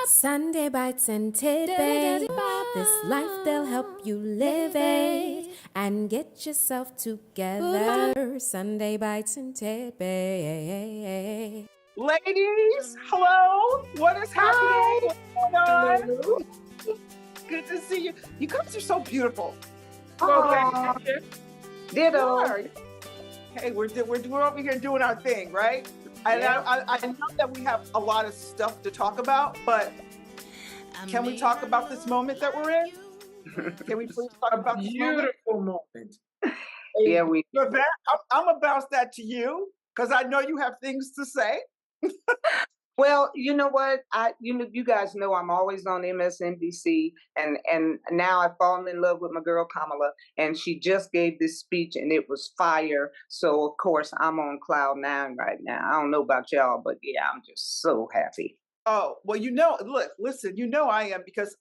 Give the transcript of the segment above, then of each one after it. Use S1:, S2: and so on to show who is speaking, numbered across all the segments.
S1: Sunday bites and tidbits. This life they'll help you live it and get yourself together. Sunday bites and tidbits.
S2: Ladies, hello. What is happening? What's going on?
S3: Hello.
S2: Good to see you. You guys are so beautiful.
S3: Well, glad to meet you.
S4: Ditto.
S2: Hey, we're over here doing our thing, right? And
S3: Yeah.
S2: I know that we have a lot of stuff to talk about, but can we talk about this moment that we're in? Can we please talk
S3: A
S2: about this moment?
S3: beautiful moment.
S4: Yeah, we.
S2: Yvette, I'm gonna bounce that to you because I know you have things to say.
S4: Well, you know what? You guys know I'm always on MSNBC, and now I've fallen in love with my girl Kamala, and she just gave this speech, and it was fire. So of course I'm on cloud nine right now. I don't know about y'all, but yeah, I'm just so happy.
S2: Oh, well, listen, I am because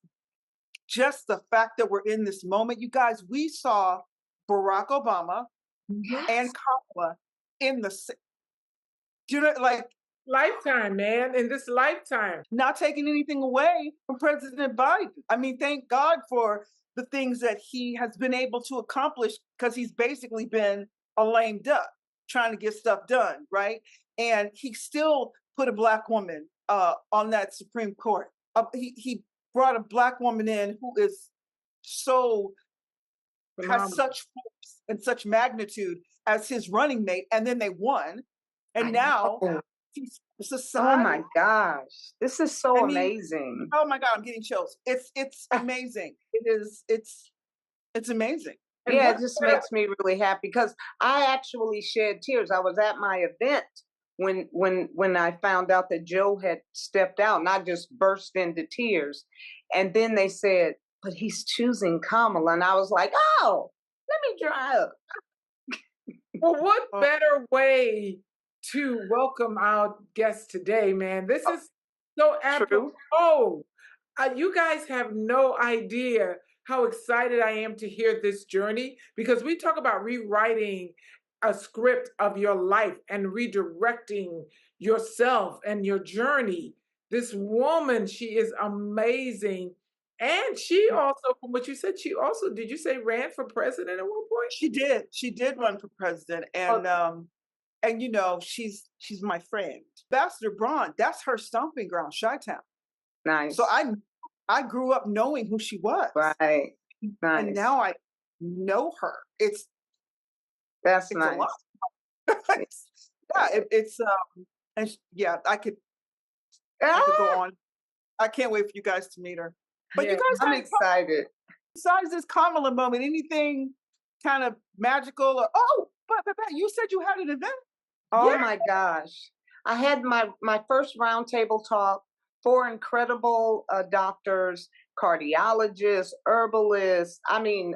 S2: just the fact that we're in this moment, you guys, we saw Barack Obama and Kamala in like
S3: Lifetime, man. In this lifetime.
S2: not taking anything away from President Biden. I mean, thank God for the things that he has been able to accomplish because he's basically been a lame duck trying to get stuff done, right? And he still put a black woman on that Supreme Court. He brought a black woman in who is so has such force and such magnitude as his running mate, and then they won, and now he's society.
S4: Oh my gosh, this is so amazing.
S2: Oh my God, I'm getting chills. It's amazing. It's amazing. And
S4: Yeah, it just makes me really happy because I actually shed tears. I was at my event when I found out that Joe had stepped out, and I just burst into tears. And then they said, "But he's choosing Kamala," and I was like, "Oh, let me dry up."
S3: Well, what better way to welcome our guest today, man? This is so apropos. You guys have no idea how excited I am to hear this journey because we talk about rewriting a script of your life and redirecting yourself and your journey. This woman, she is amazing. And she also, from what you said, she also, did you say ran for president at one point?
S2: She did. She did run for president, and she's my friend, Ambassador Braun. That's her stomping ground, Chi-Town.
S4: Nice.
S2: So I grew up knowing who she was,
S4: Right. Nice.
S2: and now I know her.
S4: That's
S2: it's
S4: nice.
S2: a lot. I could go on. I can't wait for you guys to meet her. But you guys,
S4: I'm excited.
S2: Besides this Kamala moment, anything kind of magical or but you said you had an event.
S4: Oh my gosh. I had my first roundtable talk, 4 incredible doctors, cardiologists, herbalists. I mean,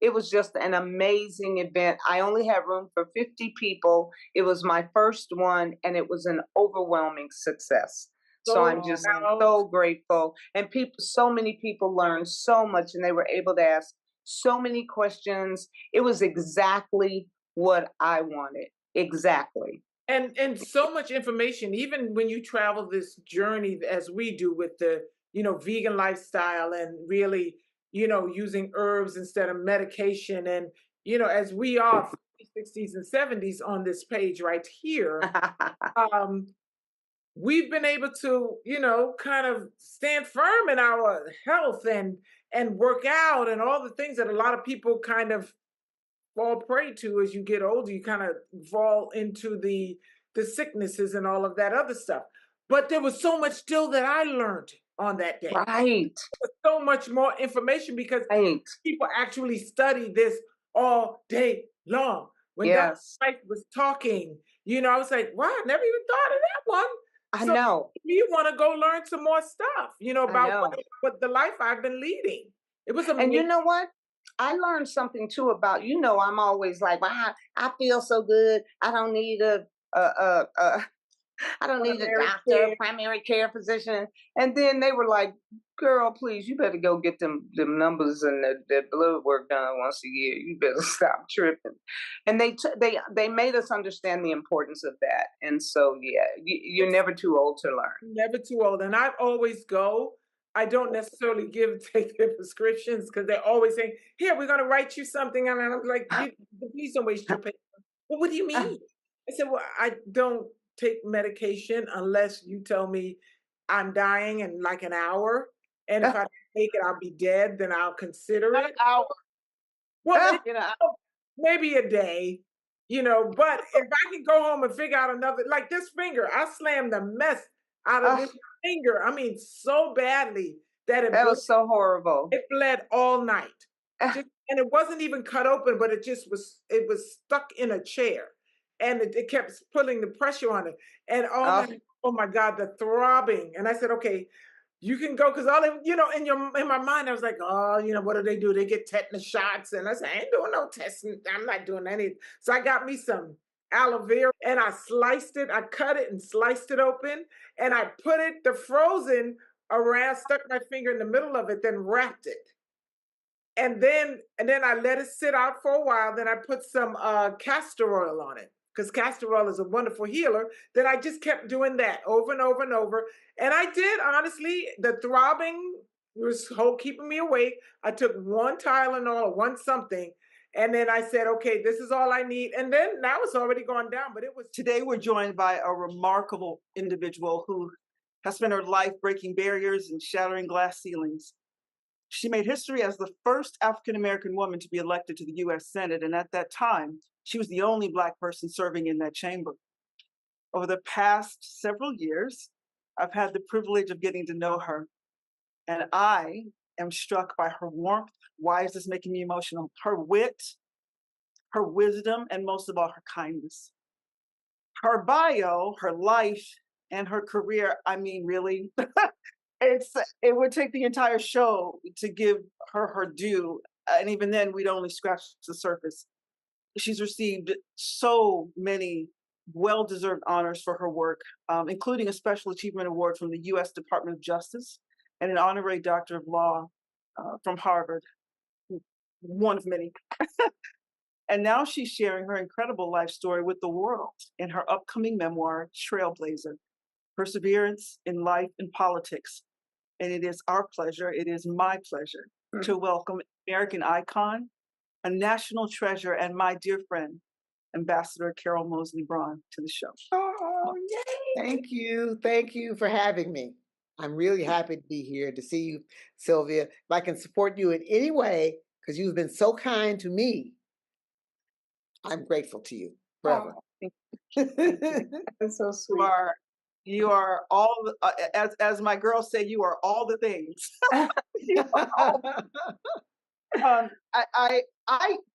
S4: it was just an amazing event. I only had room for 50 people. It was my first one, and it was an overwhelming success. So I'm just so grateful. And so many people learned so much, and they were able to ask so many questions. It was exactly what I wanted. Exactly.
S3: And so much information, even when you travel this journey as we do with the, vegan lifestyle and really, using herbs instead of medication. And, as we are 50s, 60s, and 70s on this page right here, we've been able to, kind of stand firm in our health and work out and all the things that a lot of people kind of fall prey to as you get older. You kind of fall into the sicknesses and all of that other stuff. But there was so much still that I learned on that day.
S4: Right.
S3: So much more information because people actually study this all day long. When Dr. White was talking, I was like, wow, I never even thought of that one.
S4: I know.
S3: You want to go learn some more stuff, about what the life I've been leading. It was amazing.
S4: And you know what? I learned something too about, I'm always like, well, I feel so good. I don't need I don't need a
S3: Primary
S4: doctor,
S3: care.
S4: primary care physician. And then they were like, girl, please, you better go get them numbers and the blood work done once a year. You better stop tripping. And they made us understand the importance of that. And so, yeah, you're
S3: It's
S4: never too old to learn.
S3: never too old. And I always go. I don't necessarily take their prescriptions because they're always saying, "Here, we're going to write you something," and I'm like, "Please don't waste your paper." Well, what do you mean? I said, "Well, I don't take medication unless you tell me I'm dying in like an hour, and if I don't take it, I'll be dead. Then I'll consider
S4: An
S3: it."
S4: hour.
S3: Well,
S4: You know,
S3: maybe a day, but if I can go home and figure out another, like this finger, I slammed the mess out of
S4: uh,
S3: this finger. I mean, so badly that
S4: that was so horrible.
S3: it bled all night. And it wasn't even cut open, but it was stuck in a chair. And it kept putting the pressure on it. And
S4: Uh,
S3: oh my God, the throbbing. And I said, okay, you can go because in my mind, I was like, oh, what do? They get tetanus shots. And I said, I ain't doing no testing. I'm not doing any. So I got me some aloe vera and I sliced it. I cut it and sliced it open. And I put the frozen around, stuck my finger in the middle of it, then wrapped it. And then I let it sit out for a while. Then I put some castor oil on it because castor oil is a wonderful healer. Then I just kept doing that over and over and over. And I did, honestly, the throbbing was keeping me awake. I took one Tylenol, one something, and then I said, okay, this is all I need. And then now it's already gone down, but it was.
S2: Today, we're joined by a remarkable individual who has spent her life breaking barriers and shattering glass ceilings. She made history as the first African-American woman to be elected to the U.S. Senate, and at that time, she was the only Black person serving in that chamber. Over the past several years, I've had the privilege of getting to know her, and I am struck by her warmth. Why is this making me emotional? Her wit, her wisdom, and most of all, her kindness. Her bio, her life, and her career, I mean, really, it would take the entire show to give her due, and even then, we'd only scratch the surface. She's received so many well-deserved honors for her work, including a Special Achievement Award from the U.S. Department of Justice and an Honorary Doctor of Law from Harvard, one of many. And now she's sharing her incredible life story with the world in her upcoming memoir, Trailblazing: Perseverance in Life and Politics. And it is our pleasure, it is my pleasure to welcome American icon, a national treasure, and my dear friend, Ambassador Carol Moseley Braun, to the show.
S5: Oh, yay. Thank you for having me. I'm really happy to be here to see you, Sylvia. If I can support you in any way, because you've been so kind to me, I'm grateful to you forever.
S2: Oh,
S4: That's so sweet.
S2: you are all, as my girls say, you are all the things. You are all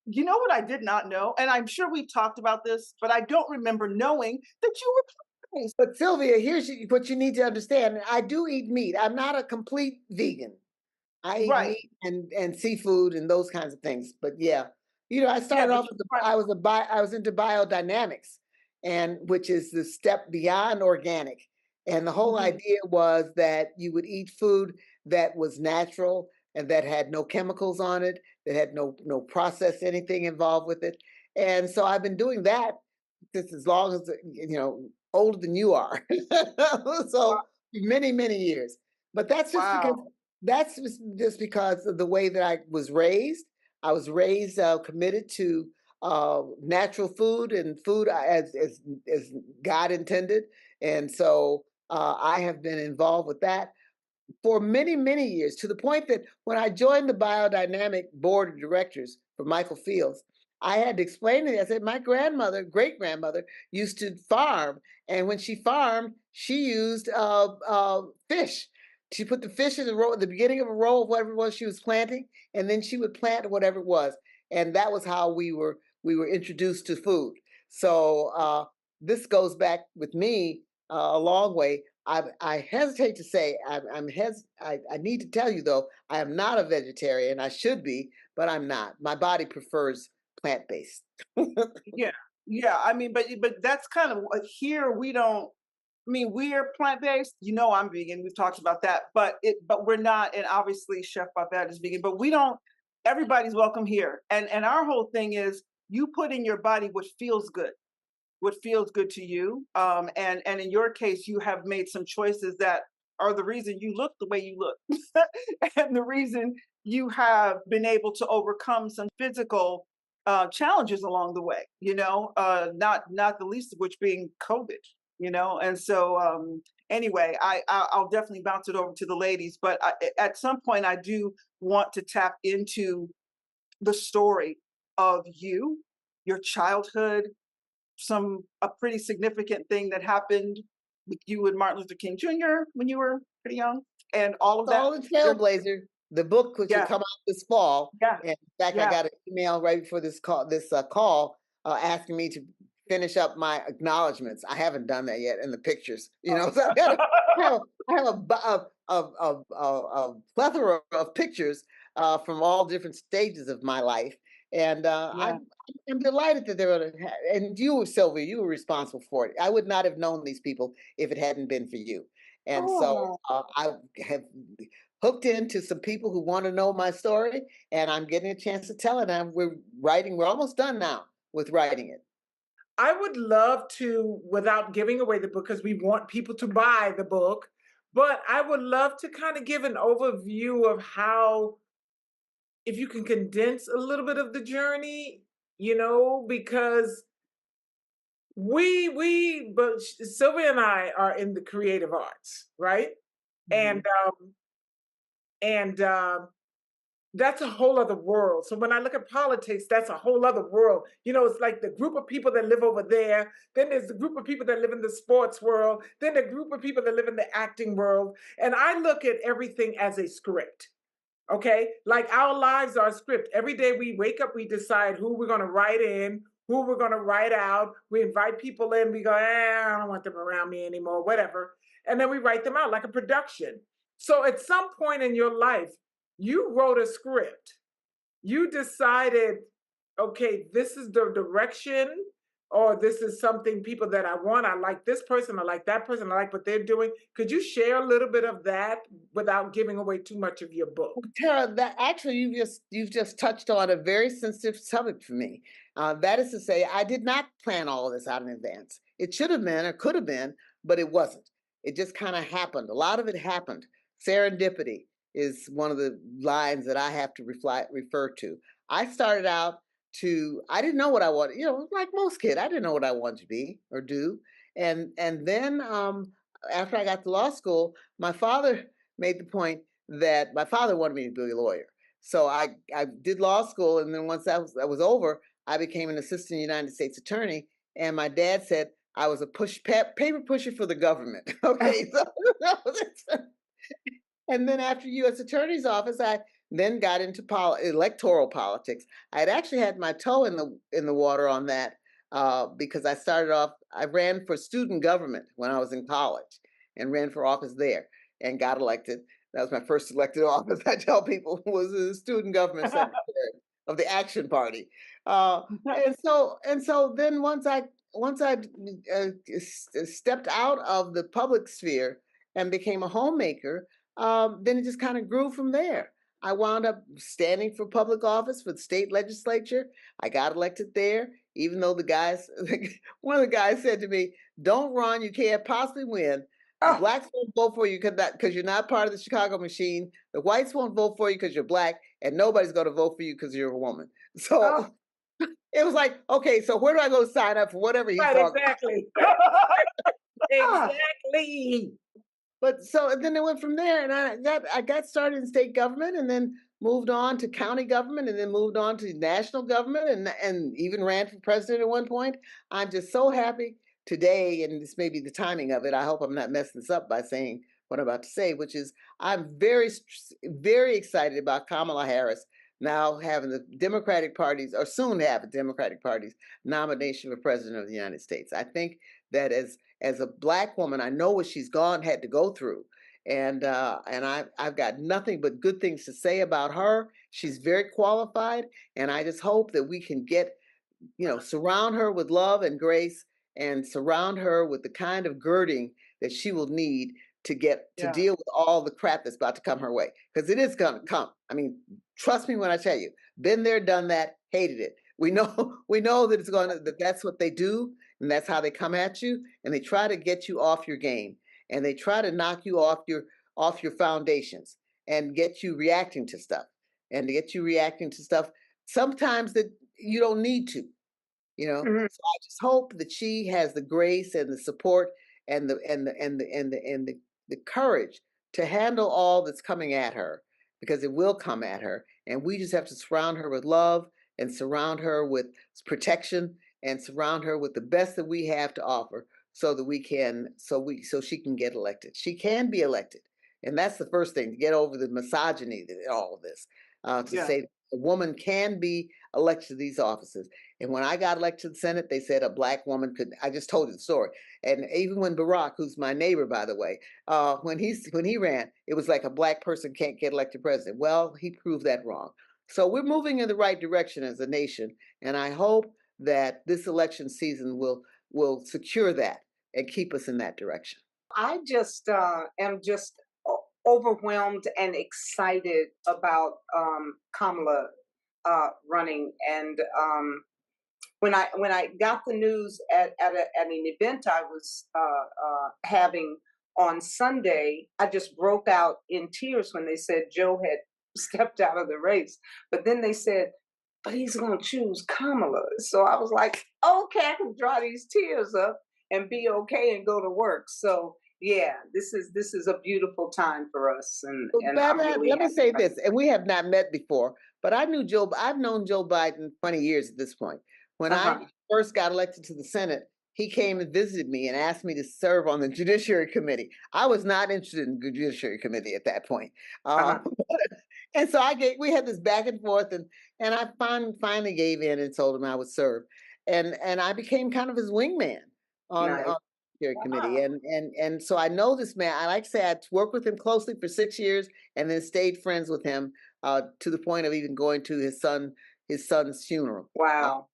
S2: you know what I did not know, and I'm sure we've talked about this, but I don't remember knowing that you were plant-based.
S5: But Sylvia, here's what you need to understand. I do eat meat. I'm not a complete vegan. I eat
S2: Right.
S5: meat and seafood and those kinds of things. But yeah, I started
S2: but
S5: off with I was into biodynamics, and which is the step beyond organic. And the whole idea was that you would eat food that was natural and that had no chemicals on it, that had no processed anything involved with it. And so I've been doing that just as long as older than you are. So many years. But that's just because
S2: Wow.
S5: that's just because of the way that I was raised. I was raised committed to natural food and food as God intended, and so I have been involved with that for many years, to the point that when I joined the biodynamic board of directors for Michael Fields, I had to explain to them. I said, my great grandmother, used to farm, and when she farmed, she used fish. She put the fish in the row at the beginning of a row of whatever it was she was planting, and then she would plant whatever it was, and that was how we were introduced to food. So this goes back with me a long way. I hesitate to say I need to tell you though, I am not a vegetarian. I should be, but I'm not. My body prefers plant-based.
S2: Yeah. I mean, but that's kind of here we don't I mean, we're plant-based. You know, I'm vegan. We've talked about that, but we're not. And obviously, Chef Babette is vegan, but we don't. Everybody's welcome here. And our whole thing is you put in your body what feels good to you. And in your case, you have made some choices that are the reason you look the way you look, and the reason you have been able to overcome some physical challenges along the way. Not the least of which being COVID. And so anyway, I'll definitely bounce it over to the ladies, but at some point, I do want to tap into the story of you, your childhood, a pretty significant thing that happened with you and Martin Luther King Jr. when you were pretty young, and all of that.
S5: All in Trailblazer, the book which will
S2: Yeah,
S5: come out this fall.
S2: yeah,
S5: And in fact, I
S2: yeah.
S5: got an email right before this call asking me to finish up my acknowledgments. I haven't done that yet in the pictures, So I have a plethora of pictures from all different stages of my life. And
S2: Yeah.
S5: I'm delighted that they're going to, and you, Sylvia, you were responsible for it. I would not have known these people if it hadn't been for you. And so I have hooked into some people who want to know my story, and I'm getting a chance to tell it. And we're almost done now with writing it.
S3: I would love to, without giving away the book, because we want people to buy the book, but I would love to kind of give an overview of how, if you can condense a little bit of the journey, because but Sylvia and I are in the creative arts, right?
S2: Mhm.
S3: And that's a whole other world. So when I look at politics, that's a whole other world. It's like the group of people that live over there. Then there's the group of people that live in the sports world. Then the group of people that live in the acting world. And I look at everything as a script. Okay. Like our lives are a script. Every day we wake up, we decide who we're going to write in, who we're going to write out. We invite people in. We go, I don't want them around me anymore, whatever. And then we write them out like a production. So at some point in your life, you wrote a script. You decided, okay, this is the direction, or this is something people that I want. I like this person, I like that person, I like what they're doing. Could you share a little bit of that without giving away too much of your book?
S5: Tara, that actually you've just touched on a very sensitive subject for me. That is to say, I did not plan all of this out in advance. It should have been or could have been, but it wasn't. It just kind of happened. A lot of it happened. Serendipity is one of the lines that I have to refer to. I started out I didn't know what I wanted, like most kids, I didn't know what I wanted to be or do. And then after I got to law school, my father made the point that my father wanted me to be a lawyer. So I did law school, and then once that was over, I became an assistant United States attorney. And my dad said I was a paper pusher for the government. Okay, so and then after U.S. Attorney's Office, I then got into electoral politics. I had actually had my toe in the water on that because I started off. I ran for student government when I was in college, and ran for office there, and got elected. That was my first elected office. I tell people was a student government secretary of the Action Party, and so then once I stepped out of the public sphere and became a homemaker, then it just kind of grew from there. I wound up standing for public office for the state legislature. I got elected there, even though one of the guys said to me, "Don't run, you can't possibly win. The blacks won't vote for you because you're not part of the Chicago machine. The whites won't vote for you because you're black, and nobody's going to vote for you because you're a woman." So it was like, okay, so where do I go sign up for whatever he's talking
S3: Exactly. Exactly.
S5: But so then it went from there, and I got started in state government, and then moved on to county government, and then moved on to national government, and even ran for president at one point. I'm just so happy today, and this may be the timing of it. I hope I'm not messing this up by saying what I'm about to say, which is I'm very, very excited about Kamala Harris now having the Democratic parties, or soon to have a Democratic Party's nomination for president of the United States. I think that as a Black woman, I know what she's had to go through. And I've got nothing but good things to say about her. She's very qualified, and I just hope that we can surround her with love and grace, and surround her with the kind of girding that she will need to get to
S2: Yeah.
S5: deal with all the crap that's about to come her way. Because it is going to come. I mean, trust me when I tell you, been there, done that, hated it. We know that it's going to, that's what they do, and that's how they come at you, and they try to get you off your game, and they try to knock you off your foundations and get you reacting to stuff, and to get you reacting to stuff sometimes that you don't need to.
S3: Mhm.
S5: So I just hope that she has the grace and the support and the courage to handle all that's coming at her, because it will come at her, and we just have to surround her with love and surround her with protection and surround her with the best that we have to offer, so that so she can get elected. She can be elected, and that's the first thing, to get over the misogyny in all of this, to
S2: Yeah.
S5: say a woman can be elected to these offices. And when I got elected to the Senate, they said a Black woman could. I just told you the story. And even when Barack, who's my neighbor, by the way, when he ran, it was like a Black person can't get elected president. Well, he proved that wrong. So we're moving in the right direction as a nation, and I hope that this election season will secure that and keep us in that direction.
S4: I just am just overwhelmed and excited about Kamala running. And when I got the news at an event I was having on Sunday, I just broke out in tears when they said Joe had stepped out of the race. But then they said, but he's going to choose Kamala. So I was like, okay, I can dry these tears up and be okay and go to work. So yeah, this is a beautiful time for us, and I'm really
S5: Let me
S4: happy
S5: say
S4: about
S5: this, and we have not met before, but I've known Joe Biden 20 years at this point. When
S4: it.
S5: I first got elected to the Senate, he came and visited me and asked me to serve on the Judiciary Committee. I was not interested in the Judiciary Committee at that point.
S4: Uh-huh.
S5: And so we had this back and forth, and I finally gave in and told him I would serve. And I became kind of his wingman on
S4: Nice.
S5: Judiciary Committee. And so I know this man. I like to say I worked with him closely for 6 years and then stayed friends with him to the point of even going to his son's funeral.
S4: Wow.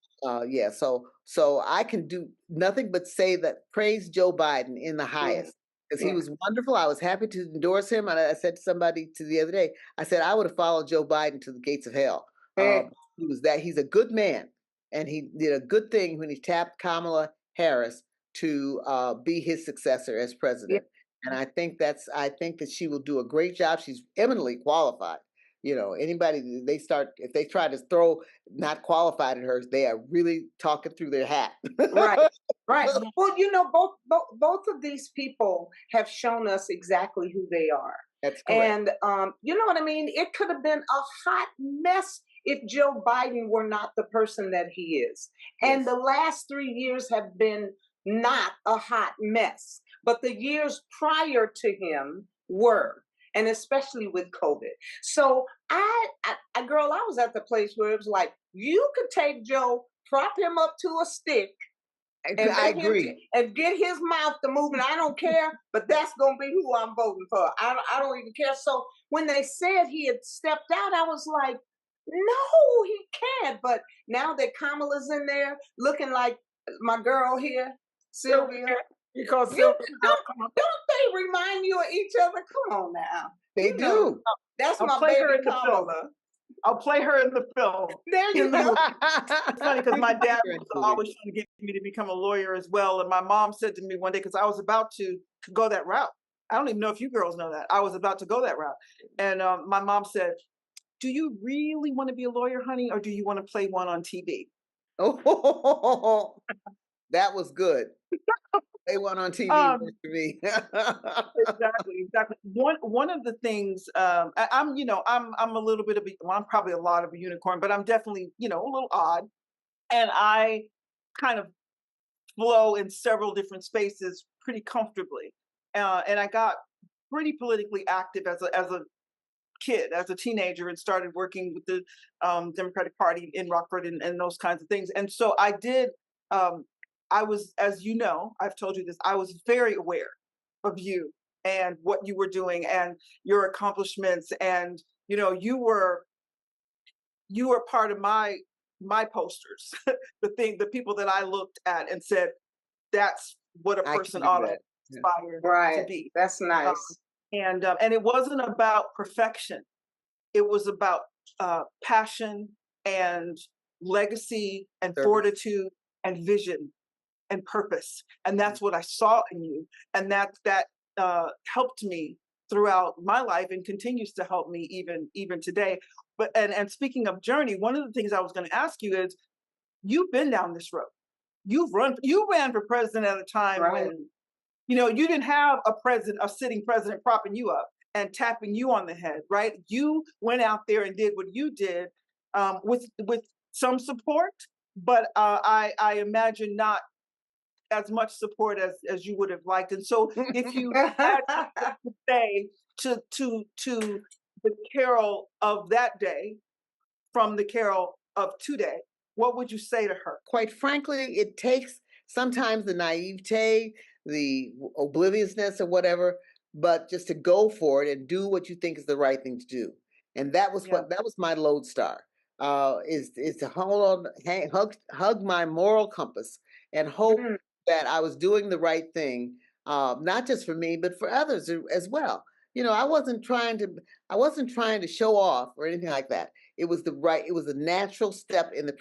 S5: Yeah, so I can do nothing but say that praise Joe Biden in the highest, because he
S4: Yeah.
S5: was wonderful. I was happy to endorse him, and I said to somebody the other day, I said I would have followed Joe Biden to the gates of hell.
S4: Hey.
S5: He's a good man, and he did a good thing when he tapped Kamala Harris to be his successor as
S4: Yeah.
S5: president. And I think that she will do a great job. She's eminently qualified. Anybody if they try to throw not qualified at her, they are really talking through their hat.
S4: Right. Right. Well, both of these people have shown us exactly who they are.
S5: That's correct.
S4: And you know what I mean? It could have been a hot mess if Joe Biden were not the person that he is. And
S5: Yes.
S4: the last 3 years have been not a hot mess, but the years prior to him were, and especially with COVID. So girl, I was at the place where it was like, you could take Joe, prop him up to a stick, and
S5: I
S4: let him
S5: agree.
S4: and get his mouth to move, and I don't care, but that's gonna be who I'm voting for. I don't even care. So when they said he had stepped out, I was like, no, he can't. But now that Kamala's in there, looking like my girl here, Sylvia,
S3: Because
S4: you
S3: Sylvia,
S4: don't they remind you of each other? Come on now,
S5: They
S4: you know,
S5: do.
S4: that's
S2: I'll
S4: my
S2: play her
S4: baby
S2: in the film.
S4: Kamala.
S2: I'll play her in the film.
S4: There you
S2: In the
S4: go.
S2: movie. It's funny because my dad
S5: Great
S2: was
S5: movie.
S2: always trying to get me to become a lawyer as well. And my mom said to me one day, because I was about to go that route. I don't even know if you girls know that. I was about to go that route. And my mom said, do you really want to be a lawyer, honey? Or do you want to play one on TV?
S5: Oh, that was good. They went on TV worked for me.
S2: Exactly. One of the things I'm a little bit of I'm probably a lot of a unicorn, but I'm definitely a little odd, and I kind of flow in several different spaces pretty comfortably, and I got pretty politically active as a kid, as a teenager, and started working with the Democratic Party in Rockford and those kinds of things, and so I did. I was, as you know, I've told you this, I was very aware of you and what you were doing and your accomplishments. And, you were part of my posters, the people that I looked at and said, that's what a
S5: I
S2: person
S5: can do
S2: ought to
S5: that.
S2: aspire to
S4: Right.
S2: be.
S4: That's nice.
S2: And it wasn't about perfection. It was about passion and legacy and
S5: Service.
S2: fortitude and vision and purpose. And that's what I saw in you. And that helped me throughout my life and continues to help me even today. But and speaking of journey, one of the things I was going to ask you is, you've been down this road. You ran for president at a time
S4: Right.
S2: when, you know, you didn't have a sitting president propping you up and tapping you on the head, right? You went out there and did what you did, with some support, but I imagine not as much support as you would have liked. And so, if you had to say to the Carol of that day from the Carol of today, what would you say to her?
S5: Quite frankly, it takes sometimes the naivete, the obliviousness or whatever, but just to go for it and do what you think is the right thing to do. And that was that was my lodestar. Is to hold on, hug my moral compass and hope that I was doing the right thing, not just for me, but for others as well. You know, I wasn't trying to show off or anything like that. It was a natural step in the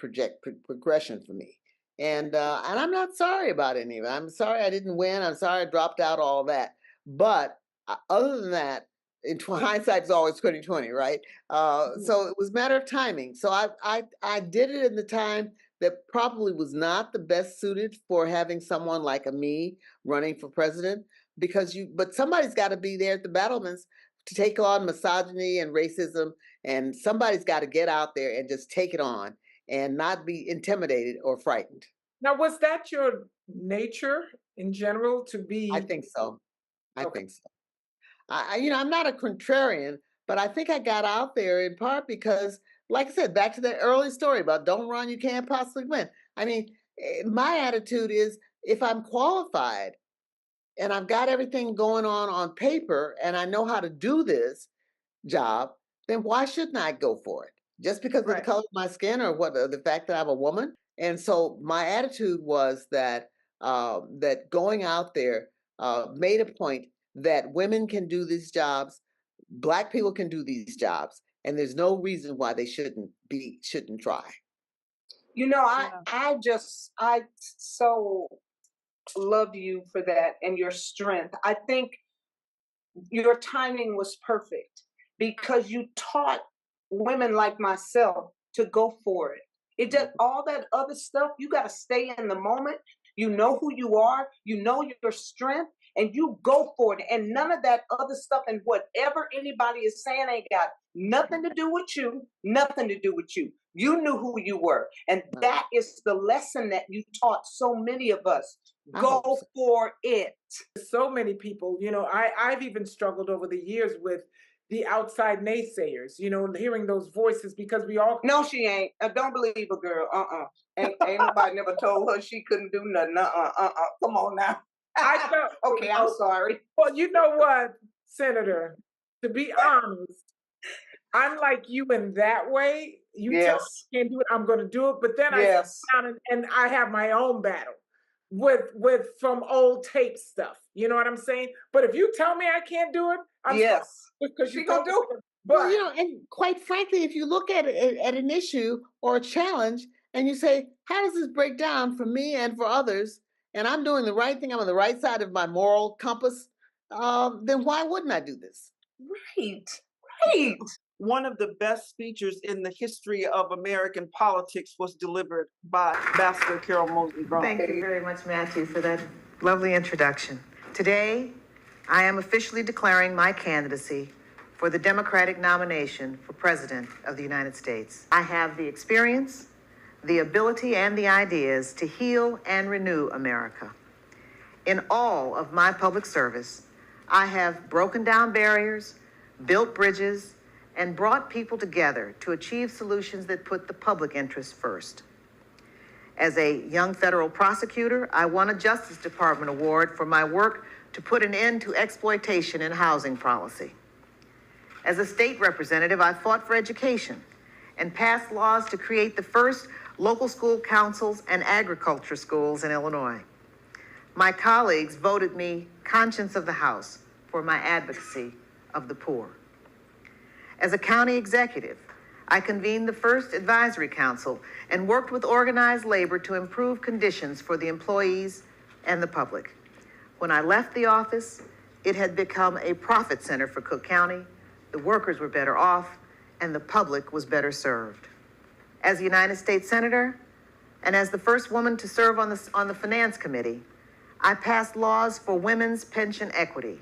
S5: progression for me. And I'm not sorry about any of it. I'm sorry I didn't win. I'm sorry I dropped out, all that. But other than that, hindsight is always 20/20, right? So it was a matter of timing. So I did it in the time that probably was not the best suited for having someone like me running for president, but somebody's got to be there at the battlements to take on misogyny and racism, and somebody's got to get out there and just take it on and not be intimidated or frightened.
S3: Now, was that your nature in general to be?
S5: I think so. I
S3: Okay.
S5: think so. I'm not a contrarian, but I think I got out there in part because, like I said, back to that early story about don't run, you can't possibly win. I mean, my attitude is, if I'm qualified and I've got everything going on paper and I know how to do this job, then why shouldn't I go for it? Just because of the
S2: Right.
S5: color of my skin or the fact that I'm a woman? And so my attitude was that that going out there made a point that women can do these jobs, Black people can do these jobs, and there's no reason why they shouldn't try.
S4: You know,
S2: Yeah.
S4: I so love you for that and your strength. I think your timing was perfect because you taught women like myself to go for it. It does all that other stuff. You got to stay in the moment. You know who you are, you know your strength, and you go for it. And none of that other stuff and whatever anybody is saying ain't got nothing to do with you, nothing to do with you. You knew who you were. And that is the lesson that you taught so many of us. Go for it.
S3: So many people, you know, I've even struggled over the years with the outside naysayers, you know, hearing those voices, because we all.
S4: No, she ain't. Don't believe a girl. Ain't nobody never told her she couldn't do nothing. Come on now.
S3: I felt,
S4: okay, I'm sorry.
S3: Well, you know what, Senator, to be honest, I'm like you in that way. You tell me I can't do it, I'm going to do it. But then I sit down and I have my own battle with from old tape stuff. You know what I'm saying? But if you tell me I can't do it, I'm because you gonna do it. But
S5: well, you know, and quite frankly, if you look at it at an issue or a challenge and you say, how does this break down for me and for others? And I'm doing the right thing, I'm on the right side of my moral compass, then why wouldn't I do this?
S4: Right.
S2: One of the best speeches in the history of American politics was delivered by Ambassador Carol Moseley Braun.
S6: Thank you very much, Matthew, for that lovely introduction. Today, I am officially declaring my candidacy for the Democratic nomination for President of the United States. I have the experience, the ability, and the ideas to heal and renew America. In all of my public service, I have broken down barriers, built bridges, and brought people together to achieve solutions that put the public interest first. As a young federal prosecutor, I won a Justice Department award for my work to put an end to exploitation in housing policy. As a state representative, I fought for education and passed laws to create the first local school councils and agriculture schools in Illinois. My colleagues voted me conscience of the House for my advocacy of the poor. As a county executive, I convened the first advisory council and worked with organized labor to improve conditions for the employees and the public. When I left the office, it had become a profit center for Cook County. The workers were better off, and the public was better served. As a United States Senator, and as the first woman to serve on the Finance Committee, I passed laws for women's pension equity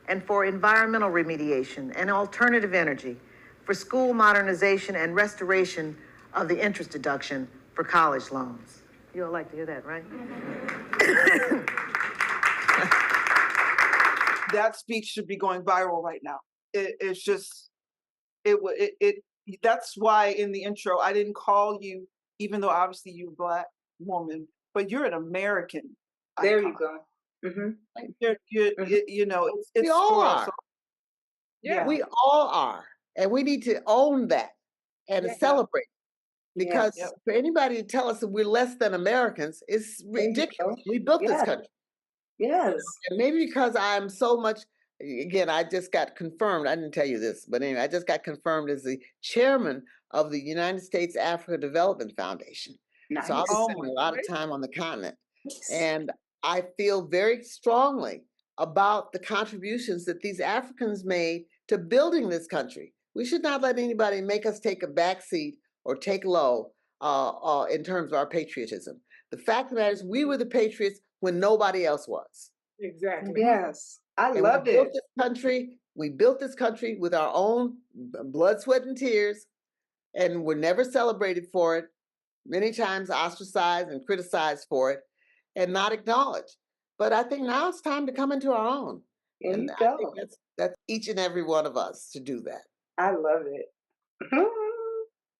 S6: and for environmental remediation and alternative energy, for school modernization and restoration of the interest deduction for college loans. You all like to hear that, right?
S2: That speech should be going viral right now. It's just, that's why in the intro, I didn't call you, even though obviously you're a Black woman, but you're an American
S4: There
S2: icon.
S4: you go. Mm-hmm.
S2: You know, it's
S5: We all
S2: for us.
S5: are.
S2: Yeah.
S5: We all are. And we need to own that and celebrate. Because for anybody to tell us that we're less than Americans is ridiculous. We built this country.
S4: Yes.
S5: And maybe because I'm so much, again, I just got confirmed. I didn't tell you this, but anyway, I just got confirmed as the chairman of the United States Africa Development Foundation.
S4: Nice.
S5: So I'll be spending a lot of time on the continent. And I feel very strongly about the contributions that these Africans made to building this country. We should not let anybody make us take a back seat or take low in terms of our patriotism. The fact of the matter is we were the patriots when nobody else was.
S3: Exactly.
S4: Yes. I
S5: And
S4: love
S5: we
S4: it.
S5: built this country. We built this country with our own blood, sweat, and tears, and we're never celebrated for it. Many times ostracized and criticized for it, and not acknowledged. But I think now it's time to come into our own.
S4: There you
S5: I
S4: go.
S5: think that's each and every one of us to do that.
S4: I love it.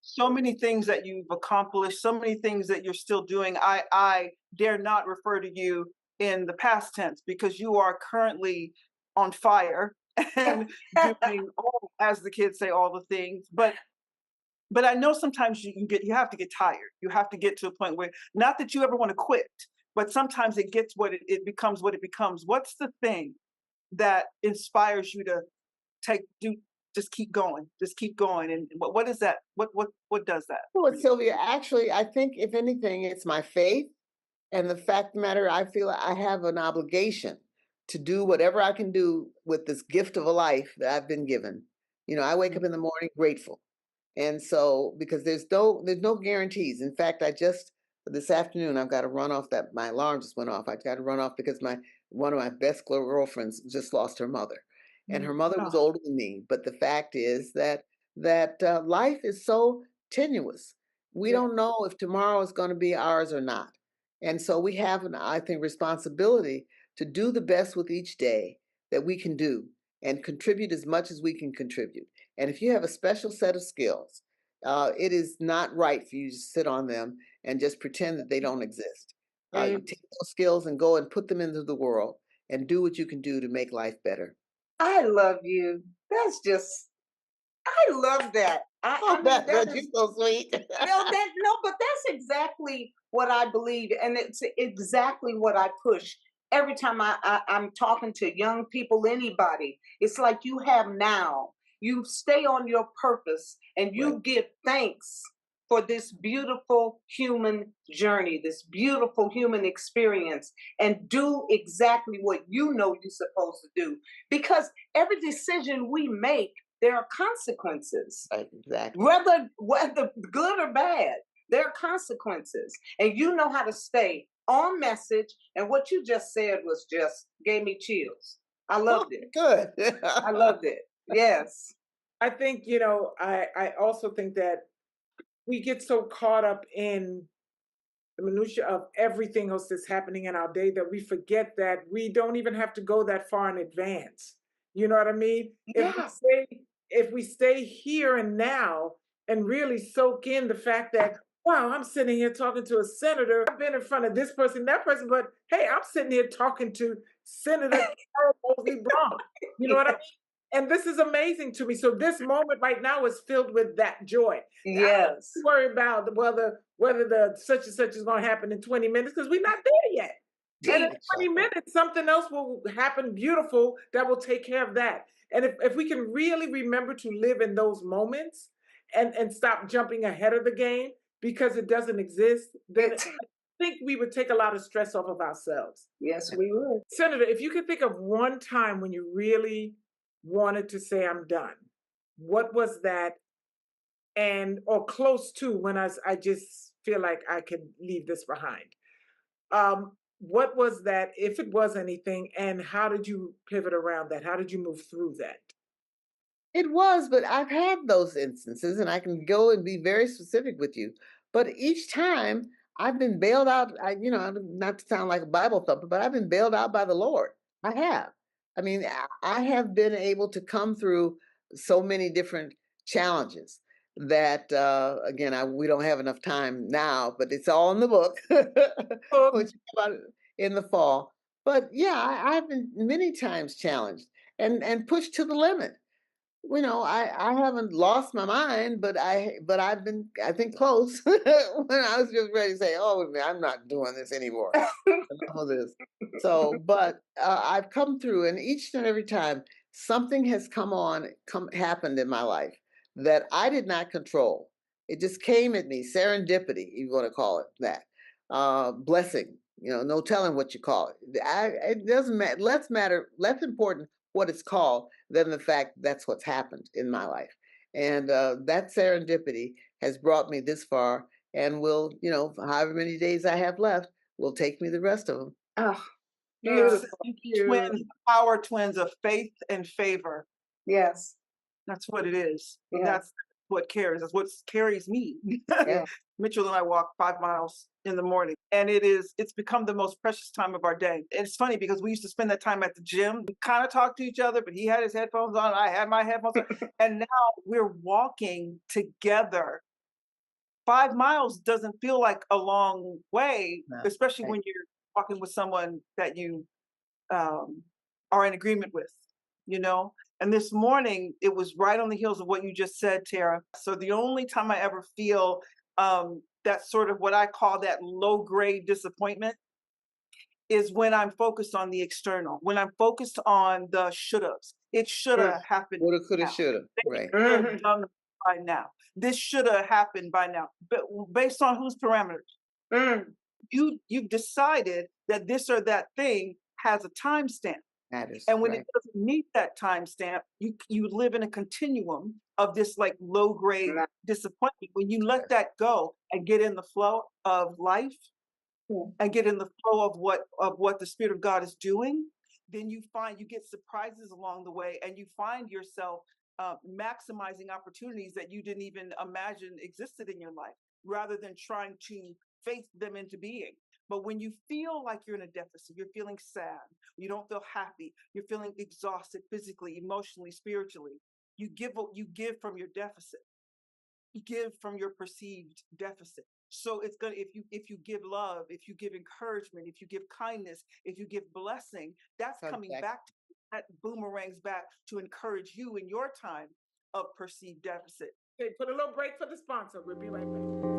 S2: So many things that you've accomplished, so many things that you're still doing. I dare not refer to you in the past tense because you are currently on fire and doing all, as the kids say, all the things. But I know sometimes you have to get tired. You have to get to a point where, not that you ever want to quit, but sometimes it gets it becomes what it becomes. What's the thing that inspires you to just keep going, and what is that? What does that?
S5: Well, Sylvia, actually, I think if anything, it's my faith and the fact of the matter, I feel I have an obligation to do whatever I can do with this gift of a life that I've been given. You know, I wake up in the morning grateful. And so, because there's no guarantees. In fact, this afternoon, I've got to run off my alarm just went off. I got to run off because one of my best girlfriends just lost her mother. And her mother was older than me. But the fact is that life is so tenuous. We don't know if tomorrow is going to be ours or not. And so we have I think, responsibility to do the best with each day that we can do and contribute as much as we can contribute. And if you have a special set of skills, it is not right for you to sit on them and just pretend that they don't exist. You take those skills and go and put them into the world and do what you can do to make life better.
S4: I love you. That's just, I love that. I mean, that
S5: you're so sweet.
S4: but that's exactly what I believe. And it's exactly what I push. Every time I'm talking to young people, anybody, it's like you have now. You stay on your purpose and you give thanks for this beautiful human journey, this beautiful human experience, and do exactly what you know you're supposed to do. Because every decision we make, there are consequences.
S5: Right, exactly.
S4: Whether good or bad, there are consequences. And you know how to stay on message. And what you just said gave me chills. I loved it.
S5: Good.
S4: I loved it. Yes.
S3: I think, I also think that we get so caught up in the minutia of everything else that's happening in our day that we forget that we don't even have to go that far in advance. You know what I mean?
S4: Yeah.
S3: If we stay here and now and really soak in the fact that, wow, I'm sitting here talking to a senator. I've been in front of this person, that person, but hey, I'm sitting here talking to Senator Carol Moseley Braun. You know what I mean? And this is amazing to me. So this moment right now is filled with that joy.
S4: Yes.
S3: Don't worry about whether the such and such is going to happen in 20 minutes because we're not there yet. And in
S2: Deep.
S3: 20 minutes, something else will happen beautiful that will take care of that. And if we can really remember to live in those moments and stop jumping ahead of the game because it doesn't exist, then I think we would take a lot of stress off of ourselves.
S4: Yes, we would.
S3: Senator, if you could think of one time when you really wanted to say, I'm done, what was that? And or close to when I just feel like I could leave this behind. What was that, if it was anything, and how did you pivot around that? How did you move through that?
S5: It was, but I've had those instances, and I can go and be very specific with you. But each time I've been bailed out, not to sound like a Bible thumper, but I've been bailed out by the Lord. I have. I mean, I have been able to come through so many different challenges that, again, we don't have enough time now, but it's all in the book, which is about in the fall. But yeah, I've been many times challenged and pushed to the limit. I haven't lost my mind, but I've been, I think, close when I was just ready to say, oh, I'm not doing this anymore. Enough of this. So, but I've come through, and each and every time something has happened in my life that I did not control. It just came at me, serendipity, you want to call it that. Blessing, no telling what you call it. It doesn't matter. Less important what it's called than the fact that's what's happened in my life. And that serendipity has brought me this far, and will, however many days I have left, will take me the rest of them.
S4: Oh,
S3: Beautiful.
S2: Twins, power twins of faith and favor.
S4: yes.
S2: That's what it is.
S4: Yeah.
S2: That's what carries. That's what carries me.
S4: Yeah.
S2: Mitchell and I walk 5 miles in the morning, and it's become the most precious time of our day. And it's funny because we used to spend that time at the gym. We kind of talked to each other, but he had his headphones on, I had my headphones on, and now we're walking together. 5 miles doesn't feel like a long way,
S5: No.
S2: especially when you're walking with someone that you are in agreement with, And this morning, it was right on the heels of what you just said, Tara. So the only time I ever feel that sort of what I call that low grade disappointment is when I'm focused on the external, when I'm focused on the shouldas. It should have happened.
S5: Woulda, coulda,
S2: now.
S5: shoulda.
S2: They
S5: Right.
S2: should have done it by now. This should have happened by now. But based on whose parameters? You've decided that this or that thing has a timestamp. And when it doesn't meet that timestamp, you live in a continuum of this like low grade disappointment. When you let that go and get in the flow of life and get in the flow of what the Spirit of God is doing, then you get surprises along the way, and you find yourself maximizing opportunities that you didn't even imagine existed in your life, rather than trying to faith them into being. But when you feel like you're in a deficit, you're feeling sad, you don't feel happy, you're feeling exhausted physically, emotionally, spiritually, you give from your deficit. You give from your perceived deficit. So it's gonna, if you give love, if you give encouragement, if you give kindness, if you give blessing, that's coming back to you. That boomerangs back to encourage you in your time of perceived deficit.
S3: Okay, put a little break for the sponsor. We'll be right back.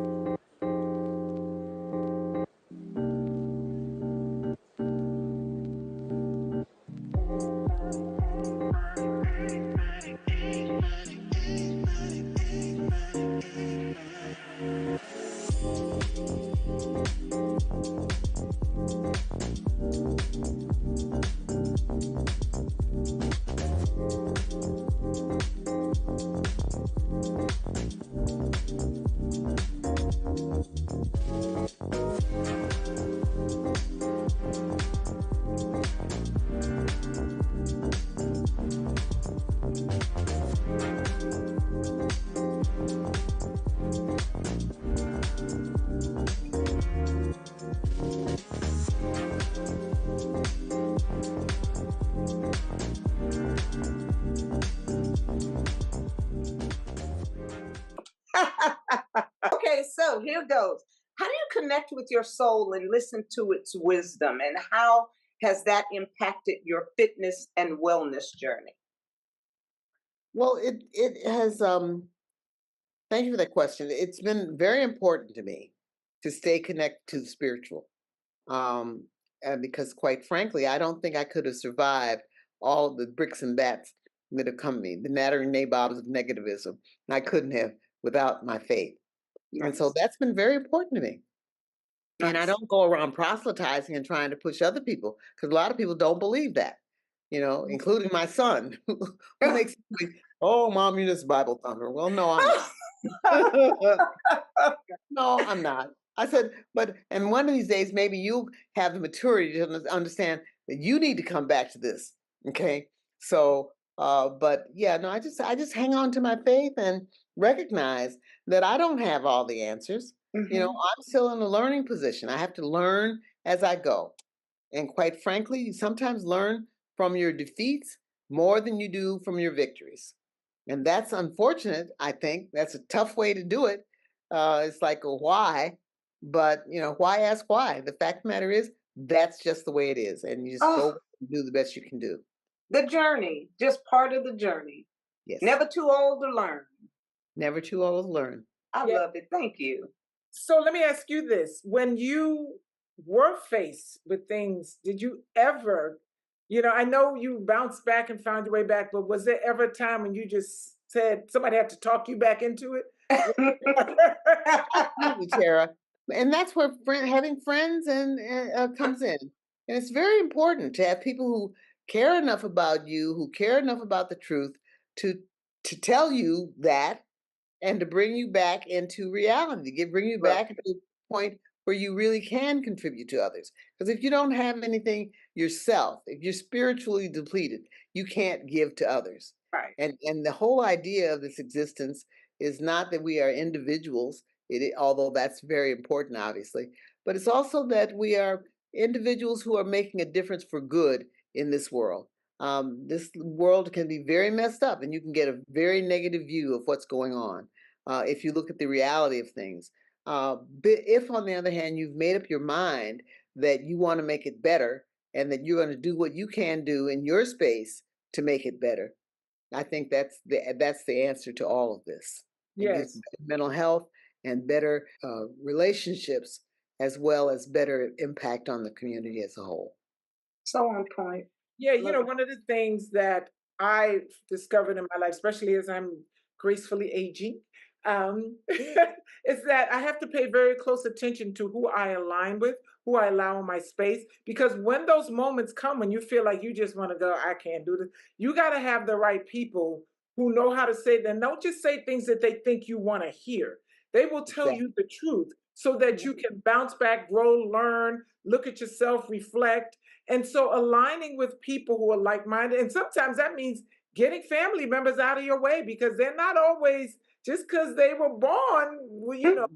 S4: Okay, so here goes. How do you connect with your soul and listen to its wisdom? And how has that impacted your fitness and wellness journey?
S5: Well, it has. Thank you for that question. It's been very important to me to stay connected to the spiritual. because quite frankly, I don't think I could have survived all the bricks and bats that have come to me, the nattering nabobs of negativism. I couldn't have without my faith. And so that's been very important to me. And I don't go around proselytizing and trying to push other people, because a lot of people don't believe that, including my son, who makes me, oh, Mom, you're just Bible thumper. Well, no, I'm not. No, I'm not. I said, and one of these days, maybe you have the maturity to understand that you need to come back to this. Okay. So, but yeah, no, I just hang on to my faith and recognize that I don't have all the answers. I'm still in a learning position. I have to learn as I go. And quite frankly, you sometimes learn from your defeats more than you do from your victories. And that's unfortunate, I think. That's a tough way to do it. It's like a why, but why ask why? The fact of the matter is, that's just the way it is. And you just go do the best you can do.
S4: The journey, just part of the journey.
S5: Yes.
S4: Never too old to learn.
S5: Never too old to learn.
S4: I love it. Thank you.
S3: So let me ask you this. When you were faced with things, did you ever, I know you bounced back and found your way back, but was there ever a time when you just said somebody had to talk you back into it?
S5: Absolutely, Tara. And that's where having friends comes in. And it's very important to have people who care enough about you, who care enough about the truth to tell you that and to bring you back into reality, bring you back to the point where you really can contribute to others. Because if you don't have anything yourself, if you're spiritually depleted, you can't give to others.
S4: Right.
S5: And the whole idea of this existence is not that we are individuals, although that's very important, obviously, but it's also that we are individuals who are making a difference for good in this world. This world can be very messed up, and you can get a very negative view of what's going on if you look at the reality of things. If, on the other hand, you've made up your mind that you want to make it better and that you're going to do what you can do in your space to make it better, I think that's the answer to all of this.
S3: Yes.
S5: Mental health and better relationships, as well as better impact on the community as a whole.
S4: So on point.
S3: Yeah, one of the things that I discovered in my life, especially as I'm gracefully aging, is that I have to pay very close attention to who I align with, who I allow in my space. Because when those moments come when you feel like you just want to go, I can't do this, you got to have the right people who know how to say that. Don't just say things that they think you want to hear. They will tell you the truth so that you can bounce back, grow, learn, look at yourself, reflect. And so aligning with people who are like-minded, and sometimes that means getting family members out of your way, because they're not always, just because they were born,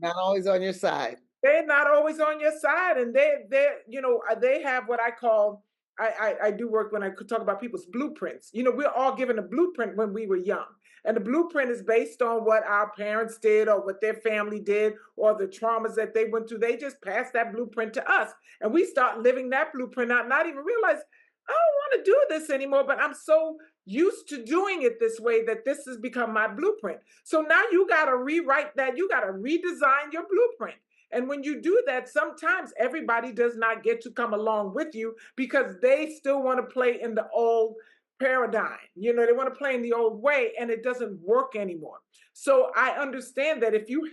S5: not always on your side.
S3: They're not always on your side. And they have what I call, I do work when I could talk about people's blueprints. We're all given a blueprint when we were young. And the blueprint is based on what our parents did or what their family did or the traumas that they went through. They just passed that blueprint to us. And we start living that blueprint out, not even realize, I don't want to do this anymore, but I'm so used to doing it this way that this has become my blueprint. So now you got to rewrite that. You got to redesign your blueprint. And when you do that, sometimes everybody does not get to come along with you because they still want to play in the old paradigm. They want to play in the old way, and it doesn't work anymore. So I understand that if you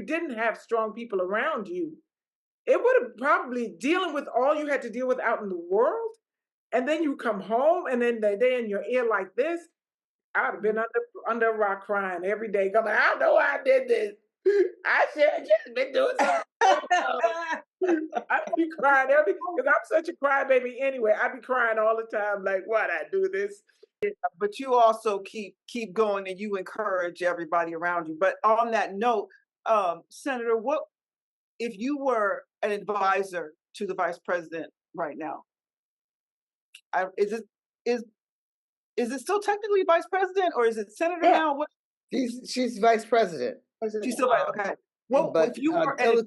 S3: didn't have strong people around you, it would have probably dealing with all you had to deal with out in the world. And then you come home and then they're in your ear like this. I'd have been under a rock crying every day, going, I know I did this. I should have just been doing something. I'd be crying because I'm such a crybaby anyway. I'd be crying all the time, like, why'd I do this?
S2: But you also keep going and you encourage everybody around you. But on that note, Senator, what if you were an advisor to the vice president right now? Is it still technically vice president, or is it senator now? What?
S5: She's vice president.
S2: She's still okay.
S5: Well, but
S2: if you were
S5: until the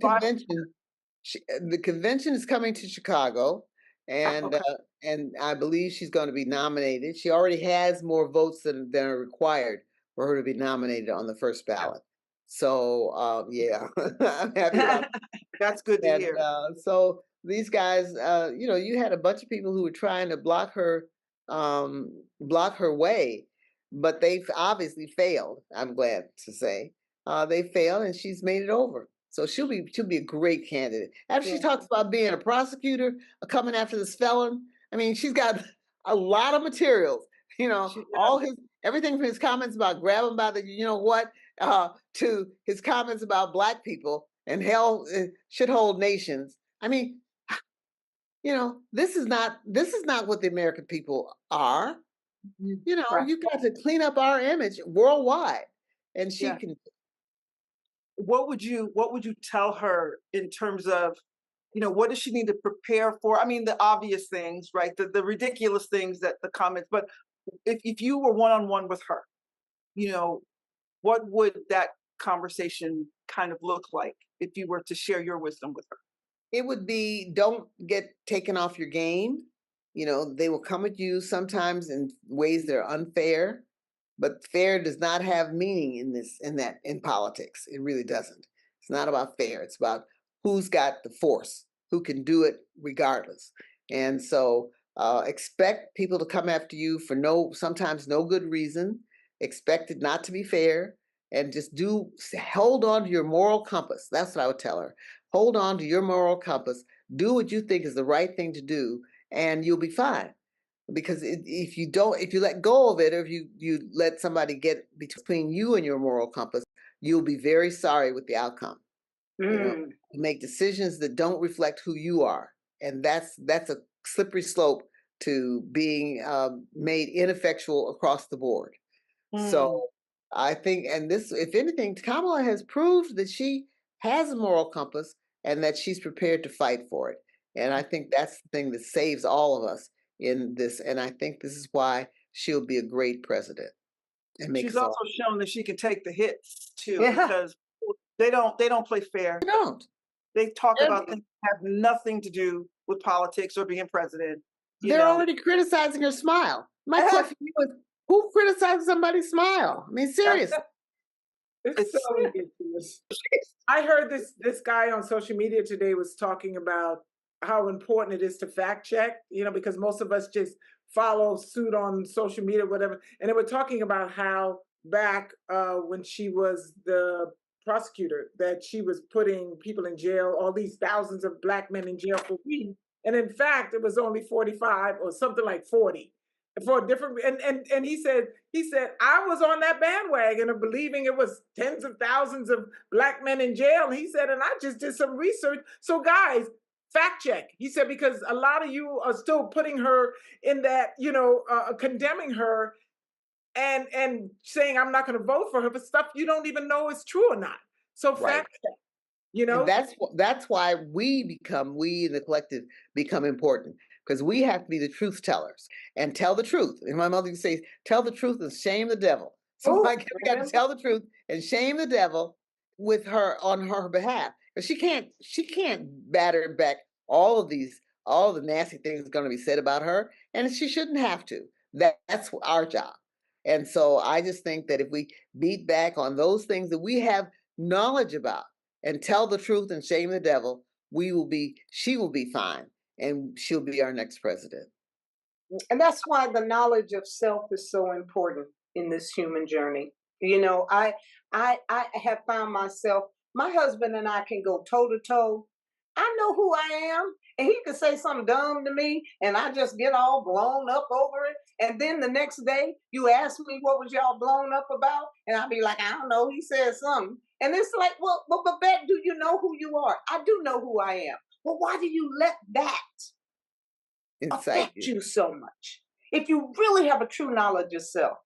S5: convention is coming to Chicago, and and I believe she's going to be nominated. She already has more votes than are required for her to be nominated on the first ballot. So yeah, I'm happy about that.
S2: That's good to hear.
S5: So these guys, you had a bunch of people who were trying to block her way, but they've obviously failed. I'm glad to say they failed, and she's made it over. So she'll be a great candidate. After she talks about being a prosecutor, coming after this felon, I mean, she's got a lot of materials. Everything from his comments about grab him by the to his comments about Black people and hell should hold nations. I mean, this is not what the American people are.
S2: Right.
S5: You've got to clean up our image worldwide, and she
S2: Yeah.
S5: can.
S2: What would you tell her in terms of, what does she need to prepare for? I mean, the obvious things, right? The ridiculous things that the comments, but if you were one-on-one with her, what would that conversation kind of look like if you were to share your wisdom with her?
S5: It would be, don't get taken off your game. They will come at you sometimes in ways that are unfair, but fair does not have meaning in politics. It really doesn't. It's not about fair. It's about who's got the force, who can do it regardless. And so expect people to come after you for sometimes no good reason. Expect it not to be fair, and just hold on to your moral compass. That's what I would tell her. Hold on to your moral compass. Do what you think is the right thing to do, and you'll be fine. Because if you let go of it, or if you let somebody get between you and your moral compass, you'll be very sorry with the outcome. You make decisions that don't reflect who you are, and that's a slippery slope to being made ineffectual across the board. So I think, and this, if anything, Kamala has proved that she has a moral compass and that she's prepared to fight for it. And I think that's the thing that saves all of us in this. And I think this is why she'll be a great president. And
S2: She's also shown that she can take the hits too, because they don't play fair.
S5: They don't.
S2: They talk about things that have nothing to do with politics or being president.
S5: They're already criticizing her smile. My question to you is, who criticizes somebody's smile? I mean, seriously.
S3: It's so ridiculous. I heard this guy on social media today was talking about how important it is to fact check, because most of us just follow suit on social media, whatever. And they were talking about how back when she was the prosecutor, that she was putting people in jail, all these thousands of Black men in jail for weed. And in fact, it was only 45 or something like 40 for a different. And he said, I was on that bandwagon of believing it was tens of thousands of Black men in jail. He said, and I just did some research. So guys, fact check. He said, because a lot of you are still putting her in that, condemning her and saying I'm not going to vote for her for stuff you don't even know is true or not. So fact check.
S5: And that's why we in the collective become important, because we have to be the truth tellers and tell the truth. And my mother used to say, tell the truth and shame the devil. So I got to tell the truth and shame the devil with her on her behalf. Because she can't batter back all the nasty things going to be said about her, and she shouldn't have to. That's our job. And so I just think that if we beat back on those things that we have knowledge about and tell the truth and shame the devil, she will be fine, and she'll be our next president.
S4: And that's why the knowledge of self is so important in this human journey. I have found myself, my husband and I can go toe to toe. I know who I am, and he could say something dumb to me, and I just get all blown up over it. And then the next day, you ask me, what was y'all blown up about? And I'll be like, I don't know, he said something. And it's like, well, Babette, do you know who you are? I do know who I am. Well, why do you let that affect you so much? If you really have a true knowledge of self,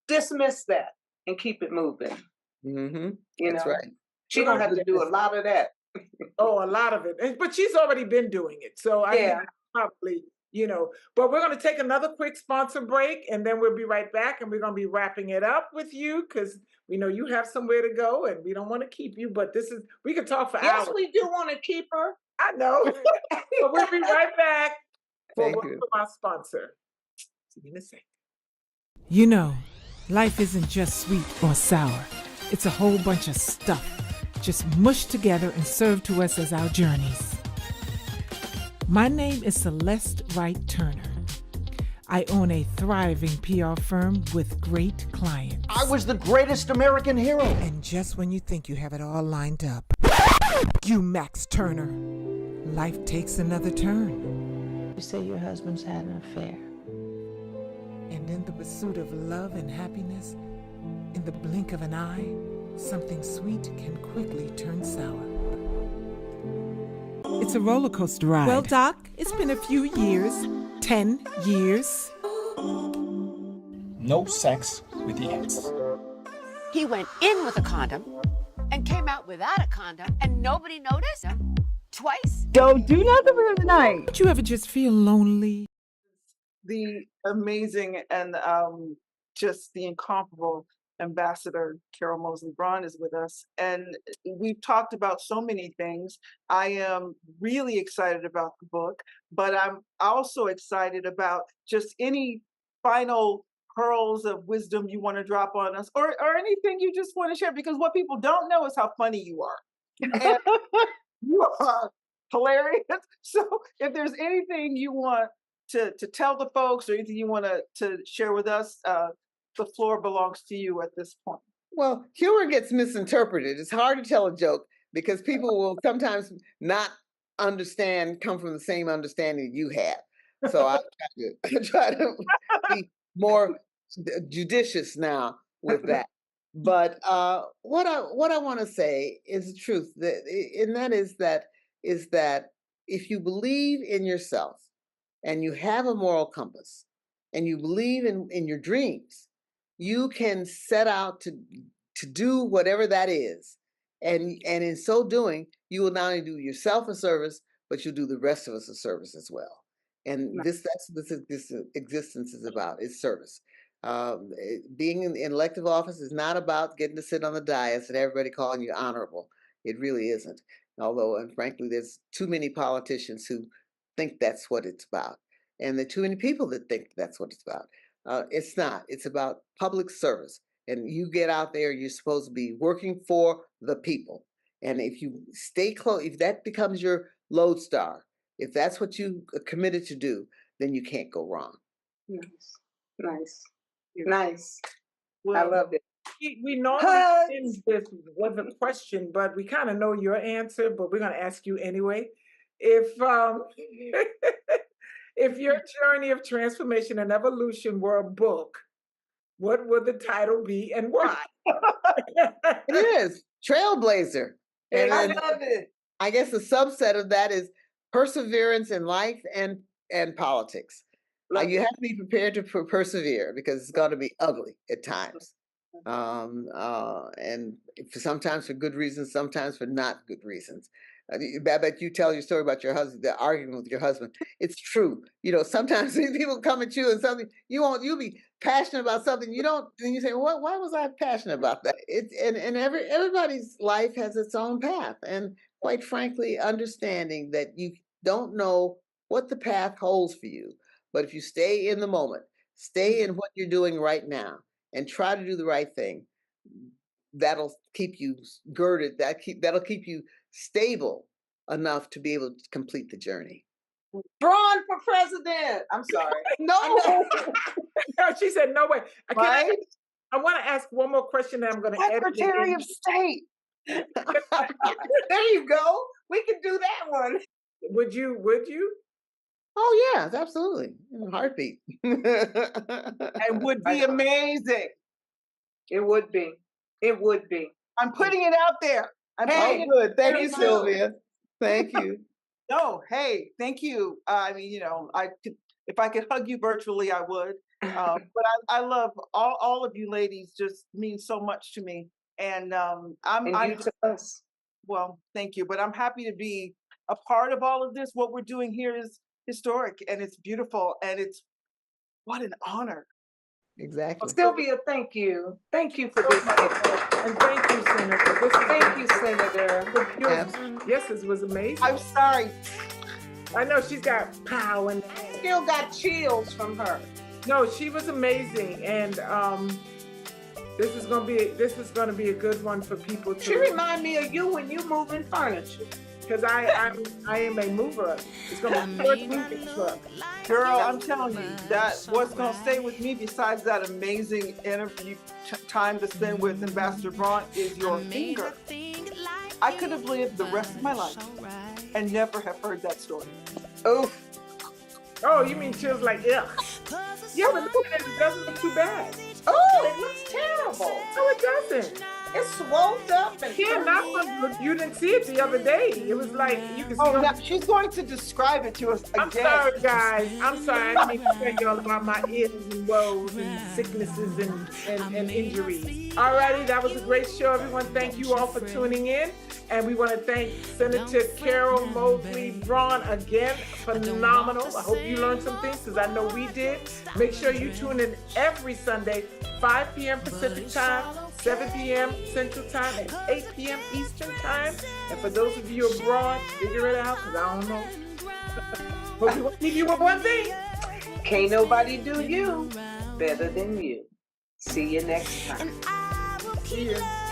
S4: dismiss that and keep it moving.
S5: That's right.
S4: She's going to have to do a lot of that.
S3: Oh, a lot of it. But she's already been doing it. So I think probably, but we're going to take another quick sponsor break, and then we'll be right back, and we're going to be wrapping it up with you, because we know you have somewhere to go and we don't want to keep you, but we could talk for hours.
S4: Yes, we do want to keep her.
S3: I know. But we'll be right back for our sponsor. See you in a second.
S7: Life isn't just sweet or sour. It's a whole bunch of stuff, just mushed together and served to us as our journeys. My name is Celeste Wright Turner. I own a thriving PR firm with great clients.
S8: I was the greatest American hero.
S7: And just when you think you have it all lined up, you Max Turner, life takes another turn.
S9: You say your husband's had an affair.
S7: And in the pursuit of love and happiness, in the blink of an eye, something sweet can quickly turn sour. It's a roller coaster ride. Well, Doc, it's been a few years, 10 years.
S8: No sex with the ex.
S10: He went in with a condom and came out without a condom, and nobody noticed him twice.
S11: Don't do nothing with him tonight.
S7: Don't you ever just feel lonely?
S2: The amazing and just the incomparable Ambassador Carol Moseley Braun is with us. And we've talked about so many things. I am really excited about the book, but I'm also excited about just any final pearls of wisdom you want to drop on us, or anything you just want to share, because what people don't know is how funny you are. And you are hilarious. So if there's anything you want to tell the folks, or anything you want to share with us, the floor belongs to you at this point.
S5: Well, humor gets misinterpreted. It's hard to tell a joke because people will sometimes not come from the same understanding you have. So I try to be more judicious now with that. But what I want to say is the truth, and that is that if you believe in yourself and you have a moral compass and you believe in your dreams, you can set out to do whatever that is. And in so doing, you will not only do yourself a service, but you'll do the rest of us a service as well. And that's what this existence is about, is service. Being in elective office is not about getting to sit on the dais and everybody calling you honorable. It really isn't. Although, and frankly, there's too many politicians who think that's what it's about. And there are too many people that think that's what it's about. It's not. It's about public service. And you get out there, you're supposed to be working for the people. And if you stay close, if that becomes your lodestar, if that's what you are committed to do, then you can't go wrong.
S4: Nice.
S3: Well,
S4: I love it.
S3: We normally end this with a question, but we kind of know your answer, but we're going to ask you anyway. If if your journey of transformation and evolution were a book, what would the title be and why?
S5: It is Trailblazer. And
S4: I love it.
S5: I guess the subset of that is perseverance in life and politics. You have to be prepared to persevere because it's going to be ugly at times. And sometimes for good reasons, sometimes for not good reasons. I bet you tell your story about your husband, the argument with your husband. It's true. Sometimes people come at you and something you'll be passionate about something you don't, and you say, "What? Why was I passionate about that?" Everybody's life has its own path, and quite frankly, understanding that you don't know what the path holds for you, but if you stay in the moment, stay in what you're doing right now, and try to do the right thing, that'll keep you girded. That'll keep you stable enough to be able to complete the journey.
S4: Braun for president. I'm sorry.
S5: No.
S3: No, she said no way.
S4: Right?
S3: I want to ask one more question that I'm going to edit.
S4: Secretary of State. There you go. We can do that one.
S3: Would you?
S5: Oh yes, absolutely. In a heartbeat.
S2: It would be amazing.
S4: It would be. It would be.
S2: I'm putting it out there.
S5: Oh, good. Thank you, Sylvia. Thank you.
S2: No, hey, thank you. I mean, if I could hug you virtually, I would. But I love all of you ladies. Just means so much to me. And I'm
S4: you to us.
S2: Well, thank you. But I'm happy to be a part of all of this. What we're doing here is historic, and it's beautiful, and what an honor.
S5: Exactly.
S4: Sylvia, thank you. Thank you for this.
S3: And thank you, Senator.
S4: Thank you, Senator.
S3: Your yeses was amazing.
S2: I'm sorry.
S3: I know she's got power and
S4: Still got chills from her.
S3: no, she was amazing, and this is gonna be a good one for people to.
S4: She remind me of you when you moving furniture.
S3: because I am a mover. It's gonna be the first moving truck.
S2: Girl, I'm telling you, that what's going to stay with me besides that amazing interview time to spend with Ambassador Braun is your finger. I could have lived the rest of my life and never have heard that story.
S4: Oof.
S3: Oh, you mean she was like, ugh. Yeah, but look at it, it doesn't look too bad.
S4: Oh, it looks terrible.
S3: No, it doesn't.
S4: It's swelled up and
S3: Yeah, not from, you didn't see it the other day. It was like, you can see.
S2: Oh, now she's going to describe it to us again.
S3: I'm sorry, guys. I'm sorry. I didn't mean to tell y'all about my ills and woes and sicknesses and injuries. Alrighty, that was a great show, everyone. Thank you all for tuning in. And we want to thank Senator Carol Moseley Braun again. Phenomenal. I hope you learned some things because I know we did. Make sure you tune in every Sunday, 5 p.m. Pacific time, 7 p.m. Central Time, and 8 p.m. Eastern Time. And for those of you abroad, figure it out because I don't know. But we want to leave you with one thing.
S4: can't nobody do you better than you. See you next time.
S3: See ya.